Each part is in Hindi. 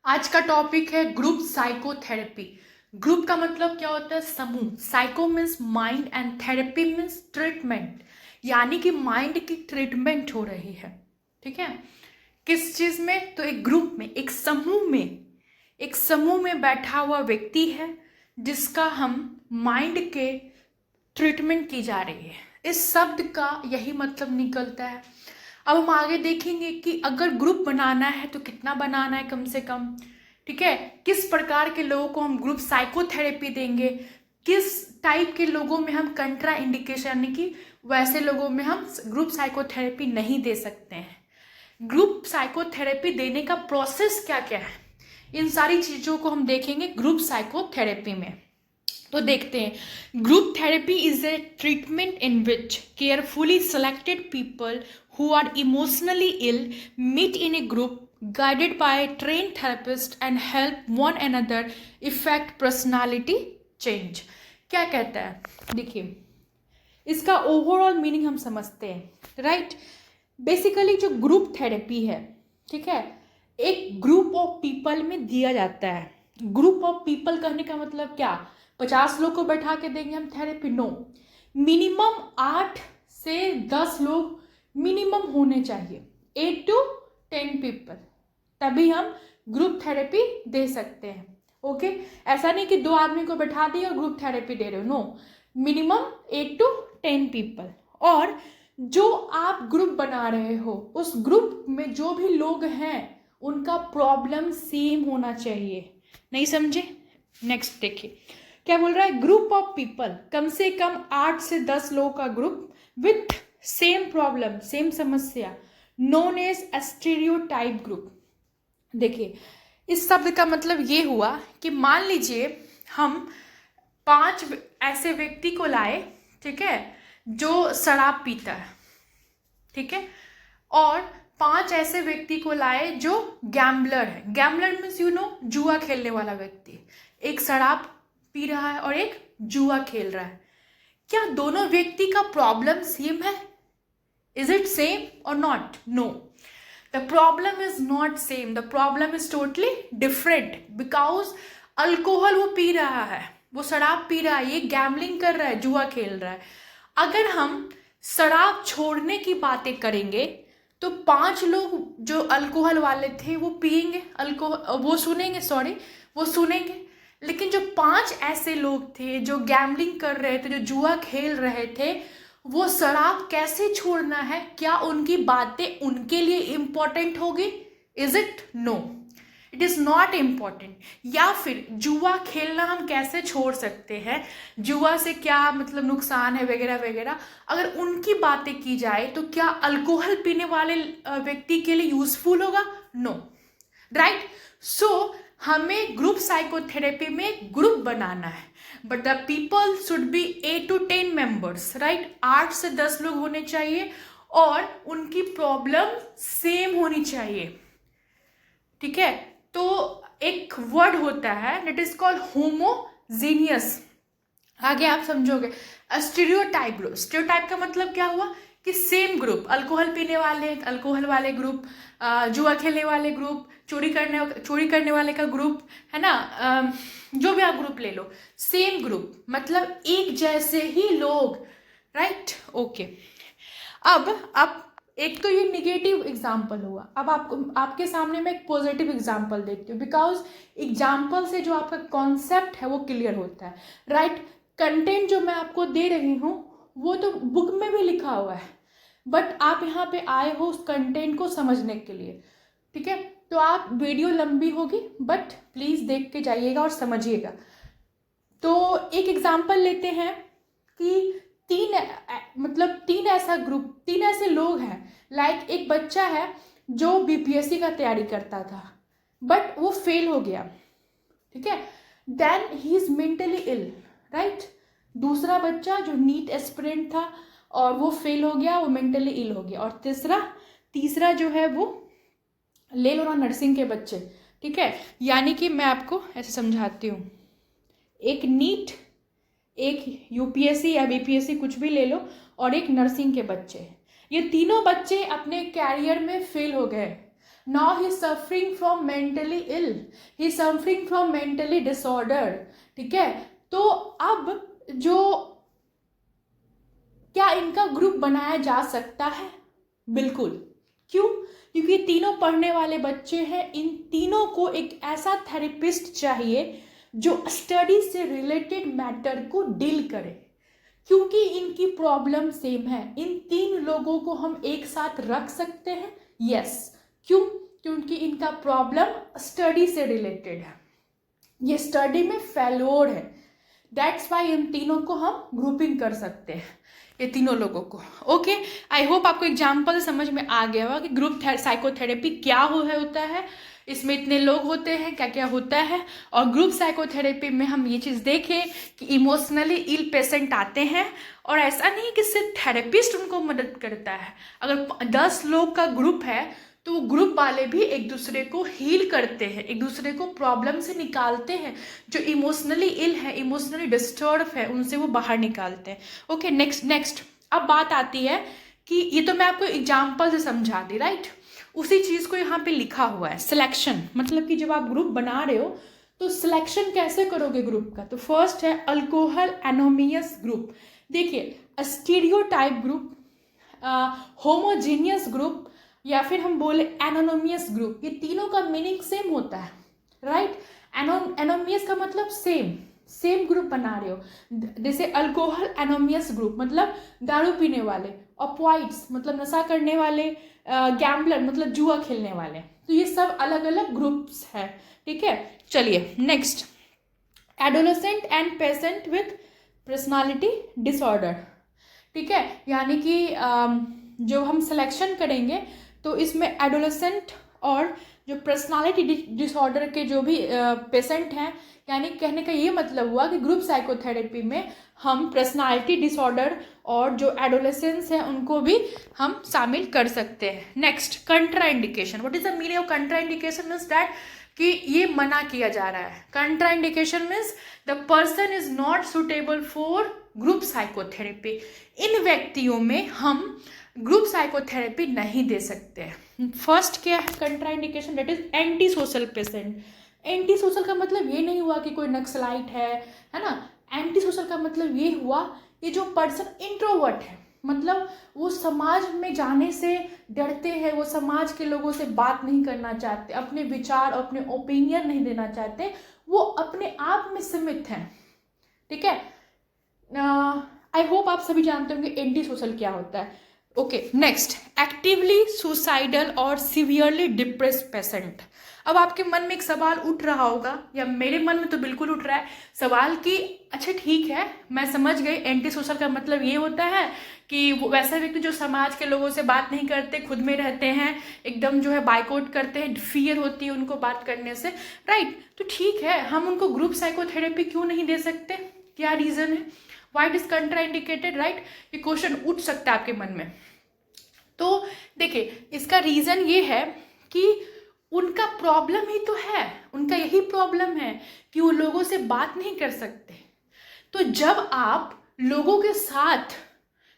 आज का टॉपिक है ग्रुप साइकोथेरेपी। ग्रुप का मतलब क्या होता है? समूह। Psycho means mind and therapy means treatment, यानी कि माइंड की ट्रीटमेंट हो रही है। ठीक है, किस चीज में? तो एक ग्रुप में, एक समूह में बैठा हुआ व्यक्ति है जिसका हम माइंड के ट्रीटमेंट की जा रही है। इस शब्द का यही मतलब निकलता है। अब हम आगे देखेंगे कि अगर ग्रुप बनाना है तो कितना बनाना है, कम से कम। ठीक है, किस प्रकार के लोगों को हम ग्रुप साइकोथेरेपी देंगे, किस टाइप के लोगों में हम कंट्रा इंडिकेशन, यानी कि वैसे लोगों में हम ग्रुप साइकोथेरेपी नहीं दे सकते हैं। ग्रुप साइकोथेरेपी देने का प्रोसेस क्या क्या है, इन सारी चीज़ों को हम देखेंगे ग्रुप साइकोथेरेपी में। तो देखते हैं। Group therapy is a treatment in which carefully selected people who are emotionally ill meet in a group guided by a trained therapist and help one another effect personality change। क्या कहता है? देखिए, इसका ओवरऑल मीनिंग हम समझते हैं। राइट, बेसिकली जो ग्रुप थेरेपी है, ठीक है, एक ग्रुप ऑफ पीपल में दिया जाता है। ग्रुप ऑफ पीपल कहने का मतलब क्या? 50 लोग को बैठा के देंगे हम थेरेपी? नो, मिनिमम 8 से 10 लोग मिनिमम होने चाहिए, 8 to 10 पीपल, तभी हम ग्रुप थेरेपी दे सकते हैं। ओके, ऐसा नहीं कि 2 आदमी को बैठा दिए और ग्रुप थेरेपी दे रहे हो। No, minimum 8 to 10 people. और जो आप ग्रुप बना रहे हो, उस ग्रुप में जो भी लोग हैं उनका प्रॉब्लम सेम होना चाहिए। नहीं समझे? नेक्स्ट देखिए क्या बोल रहा है। ग्रुप ऑफ पीपल, कम से कम 8 से 10 लोगों का group with same problem, same समस्या, नोन एज स्टीरियोटाइप ग्रुप। देखिए, इस शब्द का मतलब ये हुआ कि मान लीजिए हम 5 ऐसे व्यक्ति को लाए, ठीक है, जो शराब पीता है, ठीक है, और 5 ऐसे व्यक्ति को लाए जो गैम्बलर है। गैम्बलर मीन्स जुआ खेलने वाला व्यक्ति। एक शराब पी रहा है और एक जुआ खेल रहा है। क्या दोनों व्यक्ति का प्रॉब्लम सेम है? Is it same or not? No. The problem is not same. The problem is totally different because alcohol वो पी रहा है, वो शराब पी रहा है, ये गैम्बलिंग कर रहा है, जुआ खेल रहा है। अगर हम शराब छोड़ने की बातें करेंगे तो 5 लोग जो अल्कोहल वाले थे वो पिएंगे, वो सुनेंगे। लेकिन जो 5 ऐसे लोग थे जो गैम्बलिंग कर रहे थे, जो जुआ खेल रहे थे, वो शराब कैसे छोड़ना है, क्या उनकी बातें उनके लिए इम्पोर्टेंट होगी? Is it? No, it is not important. या फिर जुआ खेलना हम कैसे छोड़ सकते हैं, जुआ से क्या मतलब नुकसान है वगैरह वगैरह, अगर उनकी बातें की जाए तो क्या अल्कोहल पीने वाले व्यक्ति के लिए यूजफुल होगा? नो। राइट, सो हमें ग्रुप साइकोथेरेपी में ग्रुप बनाना है, but the people should be 8 to 10 members. Right, 8 से 10 लोग होने चाहिए और उनकी प्रॉब्लम सेम होनी चाहिए। ठीक है, तो एक वर्ड होता है दैट इज कॉल्ड होमोजीनियस। आगे आप समझोगे। स्टीरियोटाइप ग्रुप, स्टीरियोटाइप का मतलब क्या हुआ कि सेम ग्रुप, अल्कोहल पीने वाले, अल्कोहल वाले ग्रुप, जुआ खेलने वाले ग्रुप, चोरी करने वाले का ग्रुप, है ना, जो भी आप ग्रुप ले लो, सेम ग्रुप मतलब एक जैसे ही लोग। Right, okay. अब एक तो ये निगेटिव एग्जाम्पल हुआ। अब आपके सामने मैं एक पॉजिटिव एग्जाम्पल देखती हूँ, बिकॉज एग्जाम्पल से जो आपका कॉन्सेप्ट है वो क्लियर होता है। राइट, कंटेंट जो मैं आपको दे रही हूँ वो तो बुक में भी लिखा हुआ है, बट आप यहाँ पे आए हो उस कंटेंट को समझने के लिए। ठीक है, तो आप वीडियो लंबी होगी बट प्लीज़ देख के जाइएगा और समझिएगा। तो एक एग्जाम्पल लेते हैं कि 3 ऐसा ग्रुप, 3 ऐसे लोग हैं। लाइक एक बच्चा है जो बीपीएससी का तैयारी करता था बट वो फेल हो गया, ठीक है, then he is mentally ill. Right, दूसरा बच्चा जो नीट एस्पिरेंट था और वो फेल हो गया, वो मेंटली इल हो गया। और तीसरा जो है वो ले लो ना, नर्सिंग के बच्चे। ठीक है, यानी कि मैं आपको ऐसे समझाती हूँ, एक नीट, एक यूपीएससी या बीपीएससी कुछ भी ले लो, और एक नर्सिंग के बच्चे। ये तीनों बच्चे अपने कैरियर में फेल हो गए। Now he suffering from mentally ill, he suffering from mentally disorder, ठीक है। तो अब जो क्या इनका ग्रुप बनाया जा सकता है? बिल्कुल। क्यों? क्योंकि तीनों पढ़ने वाले बच्चे हैं, इन तीनों को एक ऐसा थेरेपिस्ट चाहिए जो स्टडी से रिलेटेड मैटर को डील करे, क्योंकि इनकी प्रॉब्लम सेम है। इन तीन लोगों को हम एक साथ रख सकते हैं, यस। क्यों? क्योंकि इनका प्रॉब्लम स्टडी से रिलेटेड है, ये स्टडी में फेल्योर है, दैट्स वाई इन तीनों को हम ग्रुपिंग कर सकते हैं, ये तीनों लोगों को। ओके, आई होप आपको एग्जाम्पल समझ में आ गया होगा कि ग्रुप साइकोथेरेपी क्या होता है, इसमें इतने लोग होते हैं, क्या क्या होता है। और ग्रुप साइकोथेरेपी में हम ये चीज़ देखें कि इमोशनली इल पेशेंट आते हैं, और ऐसा नहीं कि सिर्फ थेरेपिस्ट उनको मदद करता है। अगर 10 लोग का ग्रुप है तो ग्रुप वाले भी एक दूसरे को हील करते हैं, एक दूसरे को प्रॉब्लम से निकालते हैं, जो इमोशनली इल है, इमोशनली डिस्टर्ब है, उनसे वो बाहर निकालते हैं। ओके, नेक्स्ट अब बात आती है कि ये तो मैं आपको एग्जाम्पल से समझा दी, राइट। उसी चीज़ को यहाँ पे लिखा हुआ है सिलेक्शन, मतलब कि जब आप ग्रुप बना रहे हो तो सिलेक्शन कैसे करोगे ग्रुप का। तो फर्स्ट है अल्कोहल एनोमियस ग्रुप। देखिए, स्टीरियोटाइप ग्रुप, होमोजीनियस ग्रुप, या फिर हम बोले एनोनिमस ग्रुप, ये तीनों का मीनिंग सेम होता है, राइट। एनोनिमस का मतलब सेम ग्रुप बना रहे हो। जैसे अल्कोहल एनोनिमस ग्रुप मतलब दारू पीने वाले, ऑपोइड्स मतलब नशा करने वाले, गैम्बलर मतलब जुआ खेलने वाले। तो ये सब अलग अलग ग्रुप्स हैं, ठीक है। चलिए next, adolescent and patient with personality disorder, ठीक है। यानी कि जो हम सिलेक्शन करेंगे तो इसमें एडोलेसेंट और जो पर्सनालिटी डिसऑर्डर के जो भी पेशेंट हैं, यानी कहने का ये मतलब हुआ कि ग्रुप साइकोथेरेपी में हम पर्सनालिटी डिसऑर्डर और जो एडोलेसेंस हैं उनको भी हम शामिल कर सकते हैं। Next, contraindication. What is the meaning of contraindication? Means that कि ये मना किया जा रहा है। Contraindication means the person is not suitable for group psychotherapy. इन व्यक्तियों में हम ग्रुप साइकोथेरेपी नहीं दे सकते हैं। फर्स्ट क्या है contraindication? That is anti social patient. Anti social का मतलब ये नहीं हुआ कि कोई नक्सलाइट है ना। एंटी सोशल का मतलब ये हुआ कि जो पर्सन इंट्रोवर्ट है, मतलब वो समाज में जाने से डरते हैं, वो समाज के लोगों से बात नहीं करना चाहते, अपने विचार अपने ओपिनियन नहीं देना चाहते, वो अपने आप में सीमित हैं, ठीक है। आई होप आप सभी जानते होंगे एंटी सोशल क्या होता है। ओके, नेक्स्ट, एक्टिवली सुसाइडल और सीवियरली डिप्रेस्ड पेशेंट। अब आपके मन में एक सवाल उठ रहा होगा, या मेरे मन में तो बिल्कुल उठ रहा है सवाल कि अच्छा ठीक है, मैं समझ गई, एंटी सोशल का मतलब ये होता है कि वो वैसे व्यक्ति जो समाज के लोगों से बात नहीं करते, खुद में रहते हैं, एकदम जो है बाइकआउट करते हैं, फियर होती है उनको बात करने से, राइट। तो ठीक है, हम उनको ग्रुप साइकोथेरेपी क्यों नहीं दे सकते? क्या रीज़न है? Why it is contraindicated, right. ये क्वेश्चन उठ सकता है आपके मन में। तो देखिए, इसका रीज़न ये है कि उनका प्रॉब्लम ही तो है, उनका यही प्रॉब्लम है कि वो लोगों से बात नहीं कर सकते। तो जब आप लोगों के साथ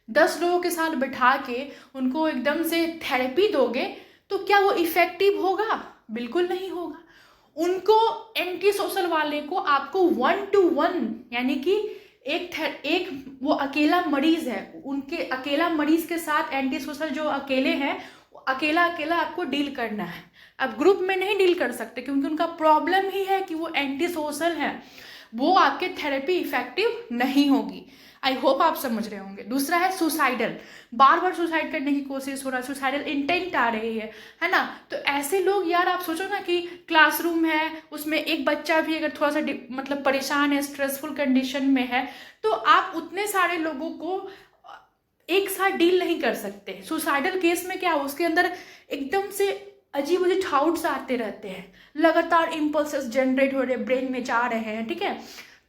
10 लोगों के साथ बिठा के उनको एकदम से थेरेपी दोगे तो क्या वो इफेक्टिव होगा? बिल्कुल नहीं होगा। उनको एंटी सोशल वाले को आपको 1 to 1 यानी कि एक वो अकेला मरीज है, उनके अकेला मरीज के साथ एंटी सोशल जो अकेले हैं, अकेला आपको डील करना है। अब ग्रुप में नहीं डील कर सकते क्योंकि उनका प्रॉब्लम ही है कि वो एंटी सोशल है, वो आपके थेरेपी इफेक्टिव नहीं होगी। आई होप आप समझ रहे होंगे। दूसरा है सुसाइडल, बार बार सुसाइड करने की कोशिश हो रहा है, सुसाइडल इंटेंट आ रही है ना। तो ऐसे लोग, यार आप सोचो ना कि क्लासरूम है, उसमें एक बच्चा भी अगर थोड़ा सा मतलब परेशान है, स्ट्रेसफुल कंडीशन में है, तो आप उतने सारे लोगों को एक साथ डील नहीं कर सकते। सुसाइडल केस में क्या, उसके अंदर एकदम से अजीब अजीब थाउट्स आते रहते हैं, लगातार इम्पल्सेस जनरेट हो रहे, ब्रेन में जा रहे हैं, ठीक है।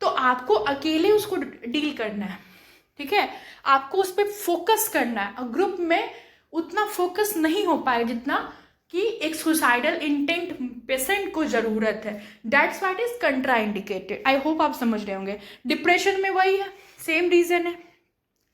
तो आपको अकेले उसको डील करना है, ठीक है, आपको उस पर फोकस करना है। और ग्रुप में उतना फोकस नहीं हो पाए जितना कि एक सुसाइडल इंटेंट पेशेंट को जरूरत है। That's what is contraindicated. I hope आप समझ रहे होंगे। डिप्रेशन में वही है, सेम रीजन है,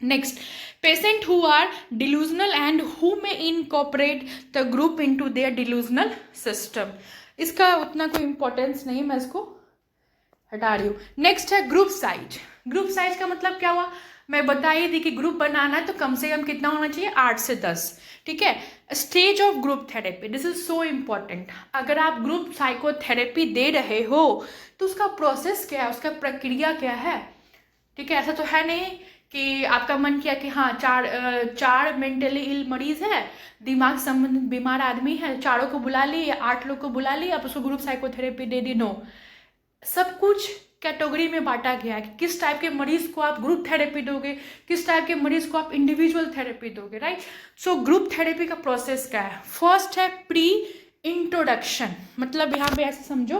Next, patient who are delusional and who may incorporate the group into their delusional system. इसका उतना कोई इंपॉर्टेंस नहीं, मैं इसको हटा रही हूँ. नेक्स्ट है ग्रुप साइज. ग्रुप साइज का मतलब क्या हुआ, मैं बता ही दी कि ग्रुप बनाना है तो कम से कम कितना होना चाहिए, 8 से 10. ठीक है. Stage of group therapy, this is so important. अगर आप ग्रुप साइकोथेरेपी दे रहे हो तो उसका प्रोसेस क्या है, उसका प्रक्रिया क्या है. ठीक है. ऐसा तो है नहीं कि आपका मन किया कि हाँ चार मेंटली इल मरीज है, दिमाग संबंधित बीमार आदमी है, चारों को बुला ली, 8 लोग को बुला ली, आप उसको ग्रुप साइकोथेरेपी दे दी. नो, सब कुछ कैटेगरी में बांटा गया है कि किस टाइप के मरीज को आप ग्रुप थेरेपी दोगे, किस टाइप के मरीज को आप इंडिविजुअल थेरेपी दोगे. राइट. सो ग्रुप थेरेपी का प्रोसेस क्या है. फर्स्ट है प्री इंट्रोडक्शन. मतलब यहाँ पे ऐसे समझो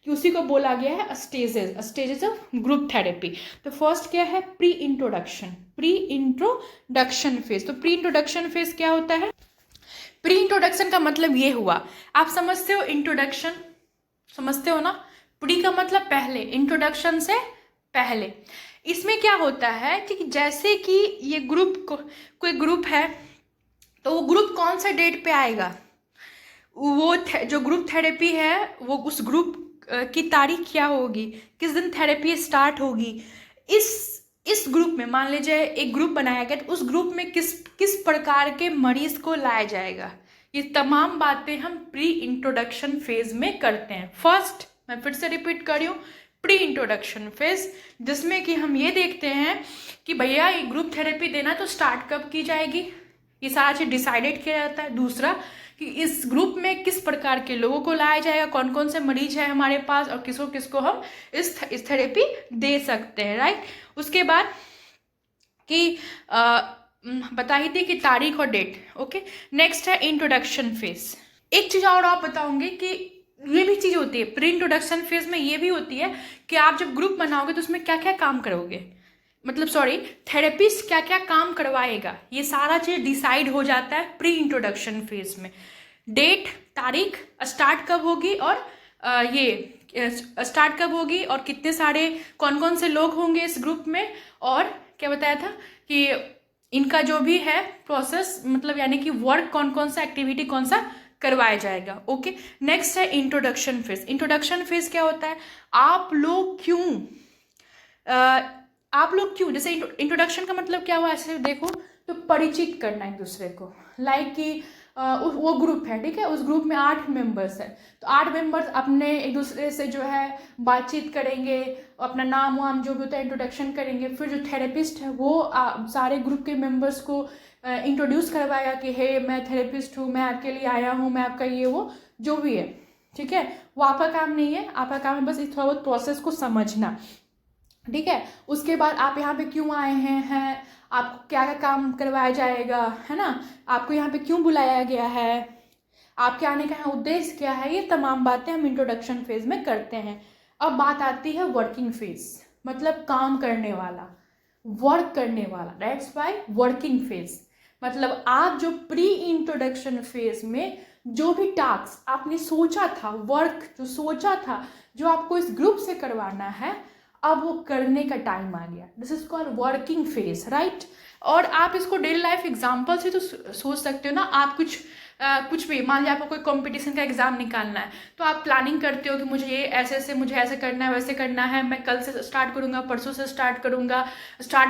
कि उसी को बोला गया है स्टेजेस ऑफ ग्रुप थेरेपी. तो फर्स्ट क्या है, प्री इंट्रोडक्शन फेज. तो प्री इंट्रोडक्शन फेज क्या होता है. प्री इंट्रोडक्शन का मतलब ये हुआ, आप समझते हो इंट्रोडक्शन, समझते हो ना. प्री का मतलब पहले, इंट्रोडक्शन से पहले. इसमें क्या होता है कि जैसे कि ये कोई ग्रुप है तो वो ग्रुप कौन सा डेट पे आएगा, वो जो ग्रुप थेरेपी है वो उस ग्रुप की तारीख क्या होगी, किस दिन थेरेपी स्टार्ट होगी. इस ग्रुप में मान लीजिए एक ग्रुप बनाया गया तो उस ग्रुप में किस प्रकार के मरीज को लाया जाएगा, ये तमाम बातें हम प्री इंट्रोडक्शन फेज में करते हैं. फर्स्ट, मैं फिर से रिपीट कर रही हूँ, प्री इंट्रोडक्शन फेज, जिसमें कि हम ये देखते हैं कि भैया ये ग्रुप थेरेपी देना तो स्टार्ट कब की जाएगी, ये सारा चीज डिसाइडेड किया जाता है. दूसरा कि इस ग्रुप में किस प्रकार के लोगों को लाया जाएगा, कौन कौन से मरीज है हमारे पास और किसको किसको हम इस थेरेपी दे सकते हैं. राइट. उसके बाद कि बता ही थी कि तारीख और डेट. ओके. नेक्स्ट है इंट्रोडक्शन फेज. एक चीज और आप बताऊंगी कि ये भी चीज होती है प्री इंट्रोडक्शन फेज में, ये भी होती है कि आप जब ग्रुप बनाओगे तो उसमें क्या क्या काम करोगे, मतलब थेरेपिस्ट क्या क्या काम करवाएगा, ये सारा चीज डिसाइड हो जाता है प्री इंट्रोडक्शन फेज में. डेट, तारीख, स्टार्ट कब होगी और स्टार्ट कब होगी और कितने सारे कौन कौन से लोग होंगे इस ग्रुप में, और क्या बताया था कि इनका जो भी है प्रोसेस, मतलब यानी कि वर्क कौन कौन सा, एक्टिविटी कौन सा करवाया जाएगा. ओके. नेक्स्ट है इंट्रोडक्शन फेज. इंट्रोडक्शन फेज क्या होता है, आप लोग क्यों, जैसे इंट्रोडक्शन का मतलब क्या हुआ, ऐसे देखो तो परिचित करना एक दूसरे को. लाइक कि वो ग्रुप है, ठीक है, उस ग्रुप में 8 मेंबर्स है तो 8 मेंबर्स अपने एक दूसरे से जो है बातचीत करेंगे, अपना नाम वाम जो भी होता है इंट्रोडक्शन करेंगे. फिर जो थेरेपिस्ट है वो सारे ग्रुप के मेंबर्स को इंट्रोड्यूस करवाएगा कि हे मैं थेरेपिस्ट हूँ, मैं आपके लिए आया हूँ, मैं आपका ये वो जो भी है. ठीक है. वो आपका काम नहीं है, आपका काम है बस इस थोड़ा बहुत प्रोसेस को समझना. ठीक है. उसके बाद आप यहाँ पे क्यों आए हैं, आपको क्या क्या काम करवाया जाएगा, है ना, आपको यहाँ पे क्यों बुलाया गया है, आपके आने का उद्देश्य क्या है, ये तमाम बातें हम इंट्रोडक्शन फेज में करते हैं. अब बात आती है वर्किंग फेज, मतलब काम करने वाला, वर्क करने वाला. That's why working phase. मतलब आप जो प्री इंट्रोडक्शन फेज में जो भी टास्क आपने सोचा था, वर्क जो सोचा था, जो आपको इस ग्रुप से करवाना है, अब वो करने का टाइम आ गया. This is called working phase. Right. और आप इसको डेली लाइफ एग्जाम्पल से तो सोच सकते हो ना. आप कुछ भी मान लीजिए आपको कोई कंपटीशन का एग्जाम निकालना है तो आप प्लानिंग करते हो कि मुझे ये ऐसे मुझे ऐसे करना है, वैसे करना है, मैं कल से स्टार्ट करूंगा, परसों से स्टार्ट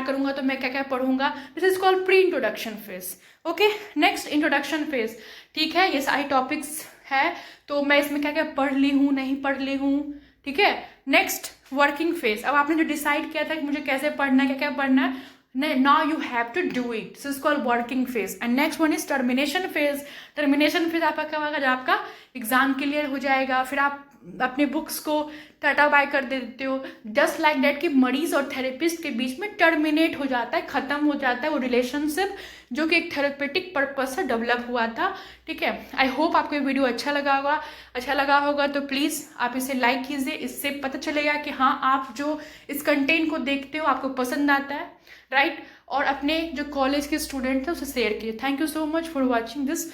करूंगा तो मैं क्या क्या पढ़ूंगा. This is called pre introduction phase. Okay. Next introduction phase. ठीक है. ये सारे टॉपिक्स है तो मैं इसमें क्या क्या पढ़ ली हूँ, नहीं पढ़ ली हूँ. ठीक है. Next working phase. अब आपने जो डिसाइड किया था कि मुझे कैसे पढ़ना है, क्या क्या पढ़ना है, now you have to do it. This is called working phase. And next one is termination phase. Termination phase आपका क्या होगा, जब आपका एग्जाम क्लियर हो जाएगा, फिर आप अपने बुक्स को टाटा बाय कर देते हो. जस्ट लाइक दैट कि मरीज और थेरेपिस्ट के बीच में टर्मिनेट हो जाता है, खत्म हो जाता है वो रिलेशनशिप जो कि एक थेरेपेटिक पर्पज से डेवलप हुआ था. ठीक है. आई होप आपको ये वीडियो अच्छा लगा होगा तो प्लीज़ आप इसे लाइक कीजिए. इससे पता चलेगा कि हाँ आप जो इस कंटेंट को देखते हो आपको पसंद आता है. राइट. और अपने जो कॉलेज के स्टूडेंट थे उसे शेयर कीजिए. Thank you so much for watching this.